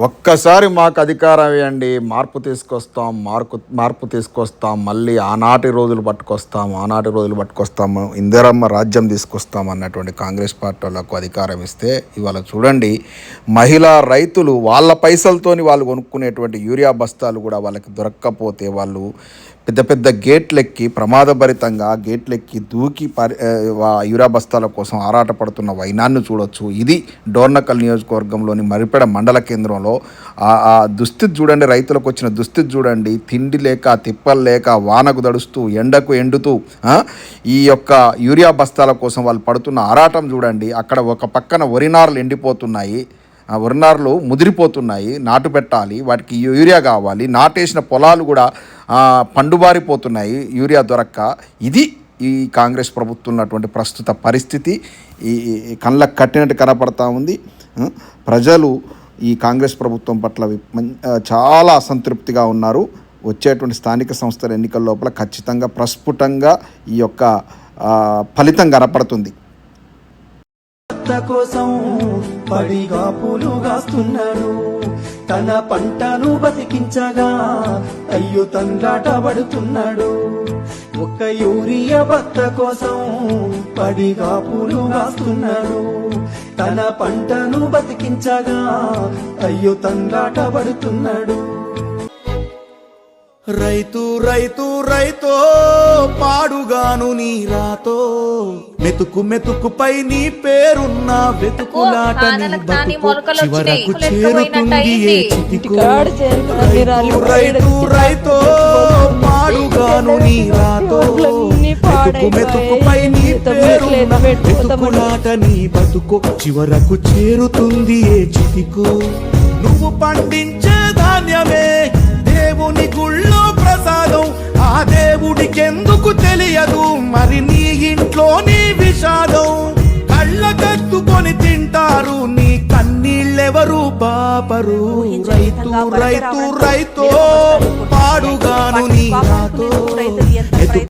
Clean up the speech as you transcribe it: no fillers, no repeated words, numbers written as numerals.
ఒక్కసారి మాకు అధికారం ఇవ్వండి, మార్పు తీసుకొస్తాం, మళ్ళీ ఆనాటి రోజులు పట్టుకొస్తాము, ఇందిరమ్మ రాజ్యం తీసుకొస్తాం అన్నటువంటి కాంగ్రెస్ పార్టీ వాళ్ళకు అధికారం ఇస్తే ఇవాళ చూడండి, మహిళా రైతులు వాళ్ళ పైసలతోని వాళ్ళు కొనుక్కునేటువంటి యూరియా బస్తాలు కూడా వాళ్ళకి దొరక్కపోతే వాళ్ళు పెద్ద పెద్ద గేట్లెక్కి ప్రమాదభరితంగా గేట్లెక్కి దూకి యూరియా బస్తాల కోసం ఆరాటపడుతున్న వైనాన్ని చూడొచ్చు. ఇది డోర్నకల్ నియోజకవర్గంలోని మరిపెడ మండల కేంద్రంలో ఆ దుస్థితి చూడండి, రైతులకు వచ్చిన దుస్థితి చూడండి. తిండి లేక తిప్పలు లేక వానకు దడుస్తూ ఎండకు ఎండుతూ ఈ యొక్క యూరియా బస్తాల కోసం వాళ్ళు పడుతున్న ఆరాటం చూడండి. అక్కడ ఒక పక్కన వరినారులు ఎండిపోతున్నాయి, వరినారులు ముదిరిపోతున్నాయి, నాటు పెట్టాలి, వాటికి యూరియా కావాలి, నాటేసిన పొలాలు కూడా పండుబారిపోతున్నాయి యూరియా దొరక్క. ఇది ఈ కాంగ్రెస్ ప్రభుత్వం ఉన్నటువంటి ప్రస్తుత పరిస్థితి. ఈ కళ్ళకు కట్టినట్టు కనపడతా ఉంది. ప్రజలు ఈ కాంగ్రెస్ ప్రభుత్వం పట్ల చాలా అసంతృప్తిగా ఉన్నారు. వచ్చేటువంటి స్థానిక సంస్థల ఎన్నికల లోపల ఖచ్చితంగా ప్రస్ఫుటంగా ఈ యొక్క ఫలితం కనపడుతుంది. కోసం పడిగా పూలు కాస్తున్నాడు, తన పంటను బతికించగా అయ్యో తండ్రాట పడుతున్నాడు. ఒక యూరియా బత్త కోసం పడిగా పూలు కాస్తున్నాడు, తన పంటను బతికించగా అయ్యో తండ్రాట పడుతున్నాడు. రైతు రైతు రైతో పాడుగాను నీ రాతో, మెతుకు మెతుకుపై నీ పేరున్న వెతుకులాట చివరకు చేరుతుంది ఏ చితికో. రైతు రైతో పాడుగాను నీ రాతో, మెతుకు మెతుకుపై నీ పేరున్న వెతుకులాట నీ బతుకు చివరకు చేరుతుంది ఏ చితికో. నువ్వు పండించే ధాన్యమే దేవుని గుళ్ళో ప్రసాదం, ఆ దేవుడికెందుకు తెలియదు మరి నీ ఇంట్లో నీ విషాదం. కళ్ళకత్తుకొని తింటారు నీ కన్నీళ్ళెవరు పాపరు. రైతు రైతు రైతో పాడుగాను నీ రాతో.